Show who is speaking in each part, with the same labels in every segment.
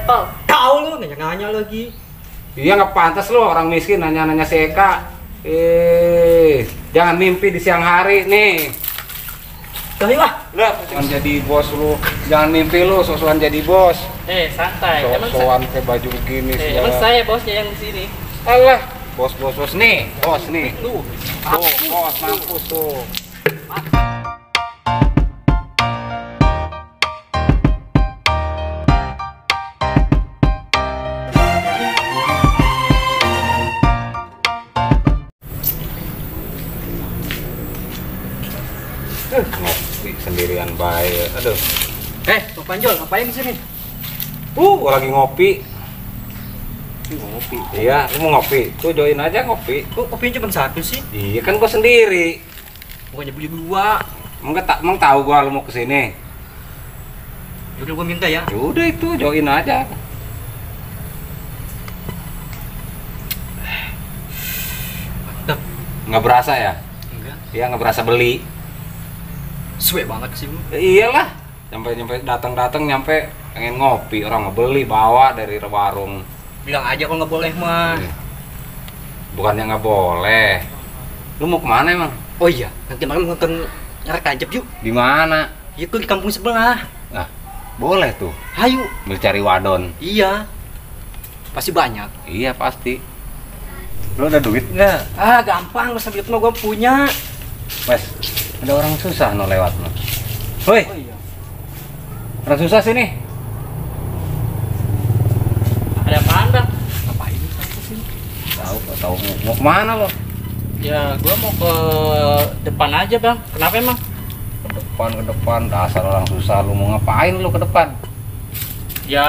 Speaker 1: level.
Speaker 2: Tahu lu nanya-nanya lagi.
Speaker 3: Iya nggak pantas lu orang miskin nanya-nanya si Eka. Jangan mimpi di siang hari nih.
Speaker 2: Dah yuk lah.
Speaker 3: Lah, jangan jadi bos lu. Jangan mimpi lu sosokan jadi bos.
Speaker 1: Santai.
Speaker 3: Sosokan kayak baju begini
Speaker 1: Emang saya bosnya yang di sini.
Speaker 3: Alah, bos nih, bos nih.
Speaker 2: Tuh.
Speaker 3: Tuh, bos mampus tuh. Ngopi sendirian baik. Aduh.
Speaker 2: Bang Panjol, ngapain di sini?
Speaker 3: Gua lagi ngopi.
Speaker 2: Ngopi.
Speaker 3: Iya, lu mau ngopi? Tuh join aja ngopi.
Speaker 2: Kok kopinya cuma satu sih?
Speaker 3: Iya kan gua sendiri.
Speaker 2: Bukannya beli dua.
Speaker 3: Emang tahu gua lu mau kesini.
Speaker 2: Udah gua minta ya.
Speaker 3: Udah itu join aja.
Speaker 2: Mantap.
Speaker 3: Nggak berasa ya?
Speaker 2: Enggak.
Speaker 3: Iya nggak berasa beli.
Speaker 2: Suwe banget sih lu.
Speaker 3: Ya, iyalah. Nyampe datang nyampe pengen ngopi orang ngebeli bawa dari warung.
Speaker 2: Bilang aja kalau nggak boleh mah.
Speaker 3: Bukannya nggak boleh. Lu mau kemana emang?
Speaker 2: Oh iya, nanti malam nonton Nyarak Tancap yuk.
Speaker 3: Di mana?
Speaker 2: Itu di kampung sebelah.
Speaker 3: Nah, boleh tuh.
Speaker 2: Hayu.
Speaker 3: Mencari wadon.
Speaker 2: Iya. Pasti banyak.
Speaker 3: Iya pasti. Lu ada duit nggak?
Speaker 2: Gampang, masa duit mah gua punya.
Speaker 3: Wes, ada orang susah no lewat no. Woi,
Speaker 2: Oh iya.
Speaker 3: orang susah sini.
Speaker 1: Ada apaan, Bang?
Speaker 2: Ngapain sampai sini?
Speaker 3: Tahu mau kemana lo?
Speaker 1: Ya, gua mau ke depan aja, Bang. Kenapa emang?
Speaker 3: Ke depan, dasar orang susah. Lu mau ngapain lu ke depan?
Speaker 1: Ya,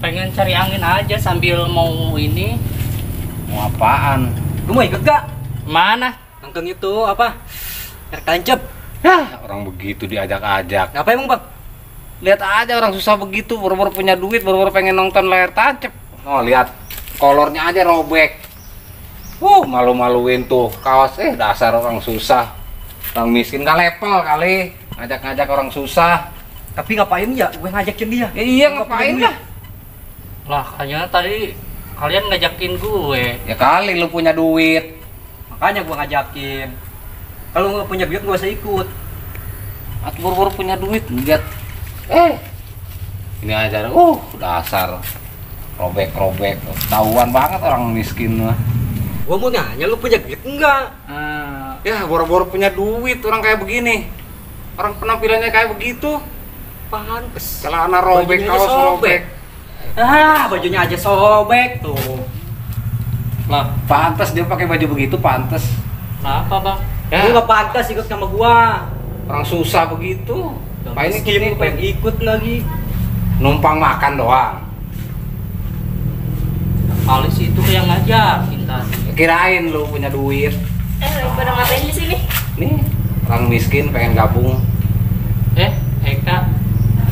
Speaker 1: pengen cari angin aja sambil mau ini.
Speaker 3: Mau apaan?
Speaker 2: Lu mau ikut gak?
Speaker 1: Mana?
Speaker 2: Nonton itu apa? Nyarak Tancap.
Speaker 3: Hah, orang begitu diajak-ajak.
Speaker 2: Ngapa emang bang?
Speaker 3: Lihat aja orang susah begitu, baru-baru punya duit, baru-baru pengen nonton layar tancap. Oh, lihat kolornya aja robek. Malu-maluin tuh kaos. Dasar orang susah. Orang miskin gak level kali. Ngajak-ngajak orang susah.
Speaker 2: Tapi ngapain ya? Gue ngajakin dia.
Speaker 3: Ya, iya
Speaker 2: Nggak
Speaker 3: ngapain
Speaker 2: punya
Speaker 3: lah?
Speaker 1: Lah, kayaknya tadi kalian ngajakin gue.
Speaker 3: Ya kali lu punya duit.
Speaker 2: Makanya gue ngajakin. Kalau nggak punya duit gue usah ikut.
Speaker 3: Atau baru-baru punya duit, lihat. Ini aja. Dasar robek-robek. Tahuan banget orang miskin mah.
Speaker 2: Gue mau nanya, lu punya duit enggak?
Speaker 3: Ya, baru-baru punya duit orang kayak begini. Orang penampilannya kayak begitu.
Speaker 2: Pantes.
Speaker 3: Celana robek,
Speaker 2: Bajunya
Speaker 3: kaos
Speaker 2: aja
Speaker 3: robek.
Speaker 2: Bajunya aja sobek tuh.
Speaker 3: Lah, pantas dia pakai baju begitu, pantas.
Speaker 1: Kenapa, Bang?
Speaker 2: Lu nggak pantas ikut sama gua.
Speaker 3: Orang susah begitu. Ngapain
Speaker 2: Miskin,
Speaker 3: gini
Speaker 2: pengen ikut lagi.
Speaker 3: numpang makan doang.
Speaker 1: Kali sih itu yang ngajakin tadi.
Speaker 3: Kirain lu punya duit.
Speaker 4: Lagi pada ngapain di sini?
Speaker 3: Nih, orang miskin pengen gabung.
Speaker 1: Eka,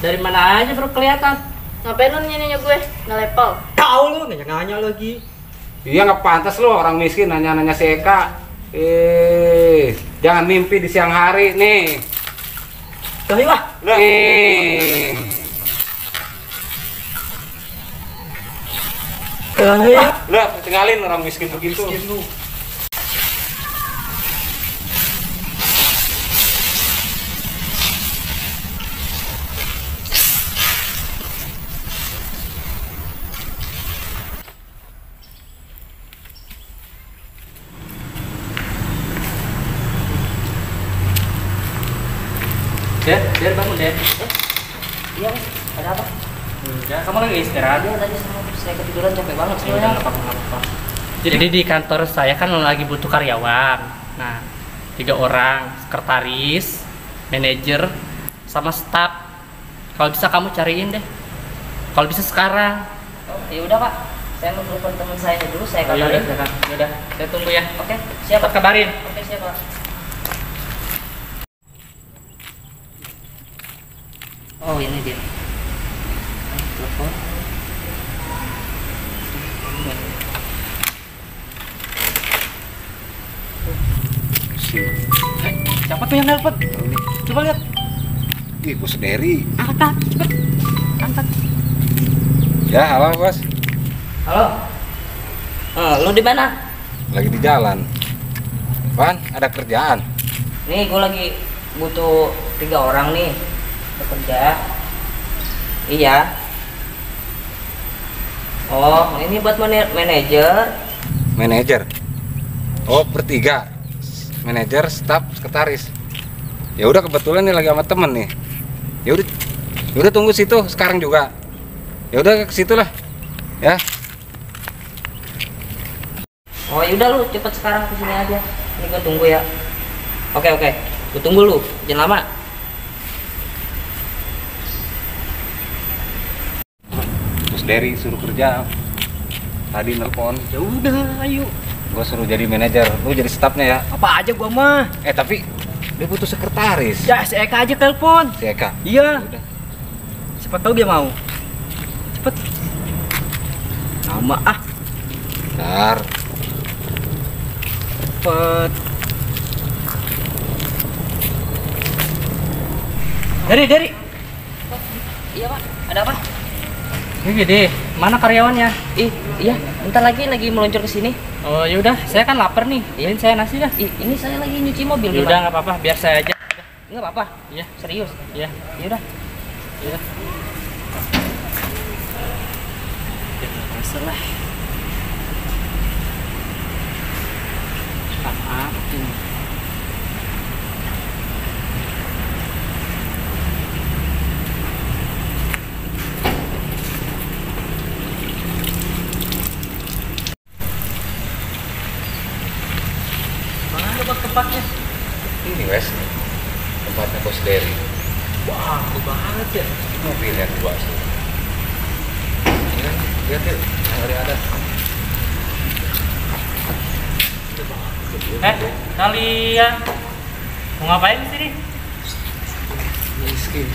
Speaker 1: dari mana aja baru kelihatan?
Speaker 4: Ngapain lu nanya gue? Nggak level.
Speaker 2: Tahu lu nanya-nanya lagi.
Speaker 3: Iya nggak pantas lu orang miskin nanya-nanya si Eka. Jangan mimpi di siang hari nih.
Speaker 2: Dah yuk lah.
Speaker 3: Lah, tinggalin orang miskin begitu.
Speaker 2: Miskin lu.
Speaker 1: Der bangun, Der.
Speaker 4: Iya, ada apa?
Speaker 1: Enggak, kamu lagi istirahat.
Speaker 4: Ada tadi saya ketiduran capek banget
Speaker 1: Ya
Speaker 4: sih.
Speaker 1: udah, nggak apa-apa. Jadi di kantor saya kan lagi butuh karyawan. Nah, 3 orang, sekretaris, manajer, sama staf. Kalau bisa kamu cariin deh. Kalau bisa sekarang.
Speaker 4: Oh, ya udah Pak. Saya mau telepon teman saya dulu, saya
Speaker 1: Ya
Speaker 4: kabarin.
Speaker 1: udah, saya tunggu ya.
Speaker 4: Oke, siap
Speaker 1: Cepat
Speaker 4: Pak.
Speaker 1: kabarin.
Speaker 4: Oke, siap Pak. Oh, ini dia. Telepon.
Speaker 2: Siapa tuh yang nelpon? Coba lihat.
Speaker 3: Ih, bos Derry.
Speaker 2: Angkat, cepet. Angkat.
Speaker 3: Ya, halo bos.
Speaker 4: Halo. Lu di mana?
Speaker 3: Lagi di jalan. Apaan? Ada kerjaan?
Speaker 4: Nih, gue lagi butuh 3 orang nih bekerja. Iya. Oh, ini buat manajer.
Speaker 3: Manajer. Oh, bertiga. Manajer, staf, sekretaris. Ya udah, kebetulan nih lagi sama temen nih. Ya udah tunggu situ sekarang juga. Ya udah ke situ lah. Ya.
Speaker 4: Oh, yaudah lu cepet sekarang kesini aja. Ini gue tunggu ya. Oke. Gue tunggu lu, jangan lama.
Speaker 3: Terus Derry suruh kerja. Tadi nelpon.
Speaker 2: Ya udah, ayo.
Speaker 3: Gua suruh jadi manajer, lu jadi stafnya ya.
Speaker 2: Apa aja gua mah.
Speaker 3: Tapi dia butuh sekretaris.
Speaker 2: Ya, si Eka aja telepon.
Speaker 3: Si Eka.
Speaker 2: Iya.
Speaker 3: Udah.
Speaker 2: Siapa tahu dia mau. Cepet. Nama ah.
Speaker 3: Bentar.
Speaker 2: Cepet. Dari.
Speaker 4: Iya, Pak. Ada apa?
Speaker 1: Ini gede, mana karyawannya?
Speaker 4: Iya, bentar lagi meluncur ke sini.
Speaker 1: Oh yaudah, saya kan lapar nih. Beliin saya nasi dah.
Speaker 4: Ini saya lagi nyuci mobil.
Speaker 1: Yaudah nggak apa-apa, biar saya aja.
Speaker 4: Nggak apa-apa.
Speaker 1: Iya,
Speaker 4: Serius.
Speaker 1: iya,
Speaker 4: Yaudah.
Speaker 1: iya. Masalah. Apa ini?
Speaker 2: Mana buat tempatnya?
Speaker 3: Ini wes. Tempatnya Bos Derry.
Speaker 2: Wah, bagus banget ya.
Speaker 3: Mobilnya dua sih. Iya, lihat yuk. Yang ada.
Speaker 1: Kalian mau ngapain di sini?
Speaker 3: Miskin.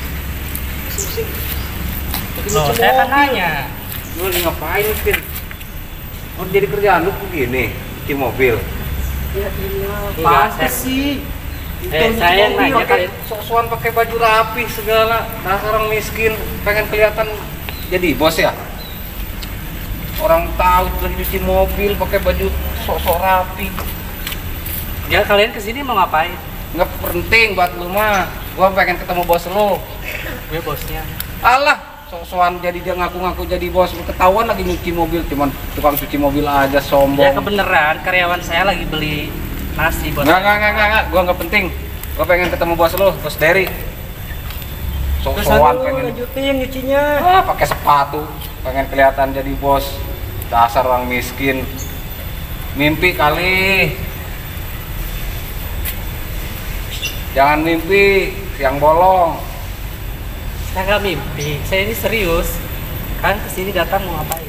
Speaker 1: Loh, saya kan nanya.
Speaker 3: Lu lagi ngapain miskin? Mau jadi kerjaan lu begini, cuci mobil.
Speaker 2: Ya iya,
Speaker 1: Enggak,
Speaker 2: pantes
Speaker 1: saya-
Speaker 2: sih.
Speaker 1: saya yang nanya
Speaker 3: pakai
Speaker 1: kalian.
Speaker 3: sok-sokan pakai baju rapi segala. Dasar orang miskin, pengen kelihatan jadi bos ya. Orang tahu lagi cuci mobil pakai baju sok-sok rapi.
Speaker 1: Ya kalian kesini mau ngapain?
Speaker 3: Nggak penting buat lu mah. Gua pengen ketemu bos lu.
Speaker 1: Gue bosnya.
Speaker 3: Alah, sok-sokan jadi dia ngaku-ngaku jadi bos. Lu ketahuan lagi nyuci mobil, cuman tukang cuci mobil aja sombong.
Speaker 1: Ya kebeneran, karyawan saya lagi beli nasi buat.
Speaker 3: Enggak. Gua nggak penting. Gua pengen ketemu bos lu, Bos Derry.
Speaker 2: Terus
Speaker 3: Sok-sokan
Speaker 2: lu
Speaker 3: pengen.
Speaker 2: lanjutin nyucinya.
Speaker 3: Pakai sepatu, pengen kelihatan jadi bos. Dasar orang miskin. Mimpi kali. Jangan mimpi, siang bolong.
Speaker 1: Saya nggak mimpi, saya ini serius. Kan kesini datang mau ngapain?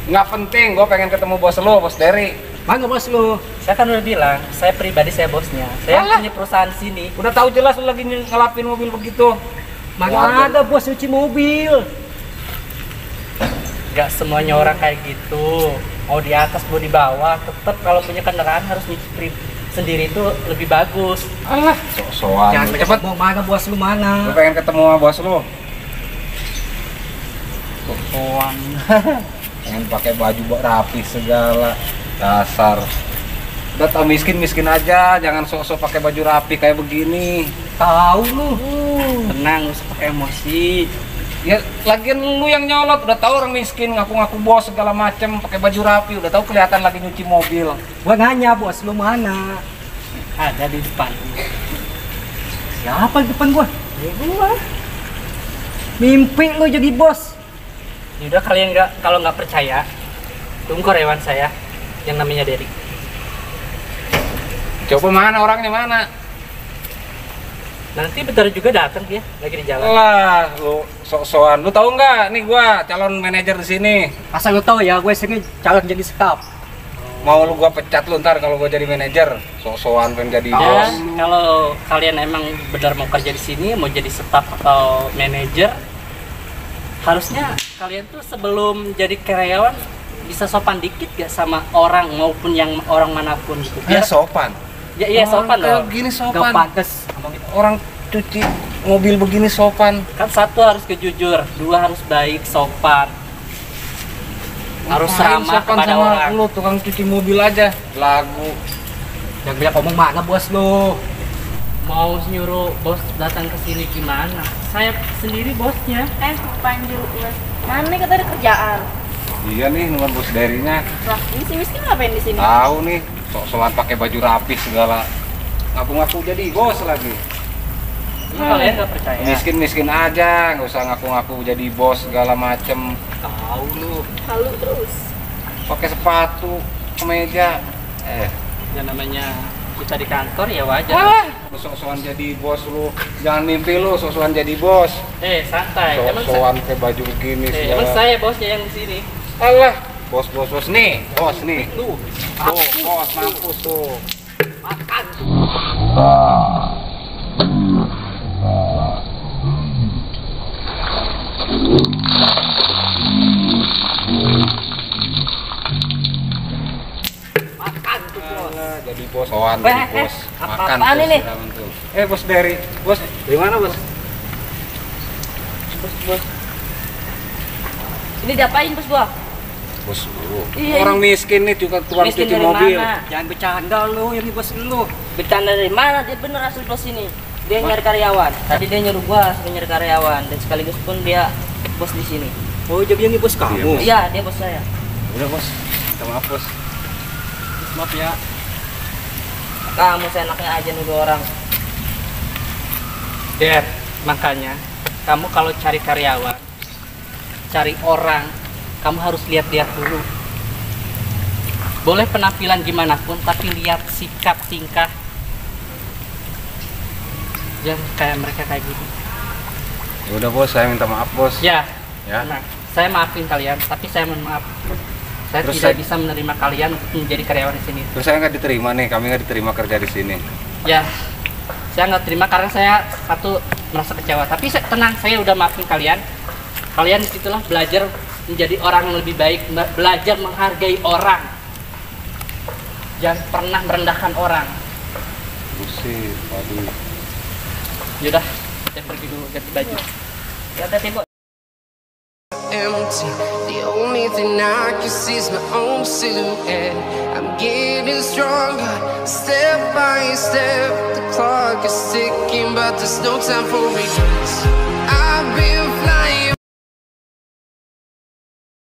Speaker 3: Nggak penting, gue pengen ketemu bos lu, Bos Derry.
Speaker 2: Mana bos lu?
Speaker 1: Saya kan udah bilang, saya pribadi saya bosnya. Saya
Speaker 3: Alah.
Speaker 1: punya perusahaan di sini.
Speaker 3: Udah tahu jelas lu lagi ngelapin mobil begitu.
Speaker 2: Mana ada bos nyuci mobil?
Speaker 1: Nggak semuanya orang kayak gitu. Mau di atas, mau di bawah. Tetap kalau punya kendaraan harus nyuci sendiri itu lebih bagus.
Speaker 3: Alah, sok-sokan.
Speaker 2: Jangan
Speaker 3: Lu.
Speaker 2: cepet mau mana bos lu
Speaker 3: Gue
Speaker 2: mana?
Speaker 3: pengen ketemu sama bos lu. Sok-sokan. Pengen pakai baju rapi segala. Dasar. Udah tau miskin aja, jangan sok-sok pakai baju rapi kayak begini.
Speaker 2: Tahu lu.
Speaker 1: Tenang, nggak usah pakai emosi.
Speaker 3: Ya lagian lu yang nyolot, udah tahu orang miskin ngaku-ngaku bos segala macem pakai baju rapi, udah tahu kelihatan lagi nyuci mobil.
Speaker 2: Gua nanya bos lu mana?
Speaker 1: Ada di depan.
Speaker 2: Siapa di depan gua? Ya gua. Mimpi lu jadi bos.
Speaker 1: Yaudah kalian kalau nggak percaya, tunggu karyawan saya yang namanya Derry.
Speaker 3: Coba mana orangnya mana?
Speaker 1: Nanti bentar juga datang dia, lagi di jalan.
Speaker 3: Lah, lu sok-sokan. Lu tahu nggak? Nih gua calon manajer di sini.
Speaker 2: Asal lu tahu ya, gue sini calon jadi staf.
Speaker 3: Mau lu gua pecat lu ntar kalau gua jadi manajer. Sok-sokan pengen jadi
Speaker 1: Ya,
Speaker 3: bos.
Speaker 1: kalau kalian emang benar mau kerja di sini, mau jadi staf atau manajer, harusnya kalian tuh sebelum jadi karyawan bisa sopan dikit gak sama orang maupun yang orang manapun gitu.
Speaker 3: Ya
Speaker 1: Biar
Speaker 3: sopan.
Speaker 1: ya iya sopan
Speaker 3: Kayak
Speaker 1: loh.
Speaker 3: gini
Speaker 2: Gak
Speaker 3: sopan.
Speaker 2: pantas.
Speaker 3: Orang cuci mobil begini sopan.
Speaker 1: Kan satu harus kejujur, dua harus baik, sopan. Harus
Speaker 3: Ngapain
Speaker 1: ramah
Speaker 3: sopan
Speaker 1: kepada
Speaker 3: sama
Speaker 1: orang.
Speaker 3: lu tukang cuci mobil aja. Lagu.
Speaker 2: Yang banyak ngomong mana bos lu?
Speaker 1: Mau nyuruh bos datang ke sini gimana? Saya sendiri bosnya.
Speaker 5: Panju bos. Mana nih kata ada kerjaan?
Speaker 3: Iya nih nomor bos darinya.
Speaker 5: Lah, ini si miskin ngapain di sini?
Speaker 3: Tahu nih, sok-sokan pakai baju rapi segala. Ngaku-ngaku jadi bos lagi.
Speaker 1: Kalian nggak percaya?
Speaker 3: Miskin-miskin aja, nggak usah ngaku-ngaku jadi bos segala macem. Tahu lu,
Speaker 5: Halu terus.
Speaker 3: pakai sepatu, kemeja.
Speaker 1: Ya namanya kita di kantor ya wajar.
Speaker 3: Lu sok-sokan jadi bos lu. Jangan mimpi lu sok-sokan jadi bos.
Speaker 1: Santai.
Speaker 3: Sok-sokan pakai baju begini
Speaker 1: Emang
Speaker 3: segala.
Speaker 1: saya bosnya yang di sini.
Speaker 3: Alah, bos nih, bos nih. Tuh, bos mampus tuh. Alah, jadi bos, soan jadi bos. Makan
Speaker 5: apa-apaan
Speaker 3: tuh,
Speaker 5: ini?
Speaker 3: siaran tuh. Bos dari, bos dari mana bos?
Speaker 5: Bos. Ini diapain bos gua?
Speaker 3: Bos lu.
Speaker 5: Iya,
Speaker 3: Orang miskin nih juga tukang
Speaker 5: Miskin
Speaker 3: cuci
Speaker 5: dari
Speaker 3: mobil.
Speaker 5: mana?
Speaker 2: Jangan bercanda lu, yang bos lu.
Speaker 5: Bercanda dari mana? Dia bener asli bos ini. Dia nyari karyawan. Tadi dia nyuruh gua suruh nyari karyawan dan sekaligus pun dia bos di sini.
Speaker 2: Oh, jadi yang bos kamu.
Speaker 5: Iya, dia bos saya.
Speaker 3: Udah bos, minta maaf bos.
Speaker 2: Maaf ya.
Speaker 5: Kamu seenaknya aja nuduh orang.
Speaker 1: Der, makanya kamu kalau cari karyawan, cari orang, kamu harus lihat-lihat dulu. Boleh penampilan gimana pun, tapi lihat sikap, tingkah. Jangan kayak mereka kayak gitu.
Speaker 3: Ya udah bos, saya minta maaf bos.
Speaker 1: Ya,
Speaker 3: Ya.
Speaker 1: nah, saya maafin kalian, tapi saya mohon maaf. Saya
Speaker 3: Terus
Speaker 1: tidak
Speaker 3: saya-
Speaker 1: bisa menerima kalian untuk menjadi karyawan di sini.
Speaker 3: Terus saya nggak diterima nih, kami nggak diterima kerja di sini.
Speaker 1: Ya, saya nggak terima karena saya satu merasa kecewa. Tapi tenang, saya udah maafin kalian. Kalian disitulah belajar menjadi orang yang lebih baik, belajar menghargai orang. Jangan pernah merendahkan orang.
Speaker 3: Buset, waduh.
Speaker 1: Yaudah, saya pergi dulu ganti baju.
Speaker 5: Hati-hati bos.
Speaker 6: Empty. The only thing I can see is my own silhouette. I'm getting stronger, step by step. The clock is ticking, but there's no time for regrets.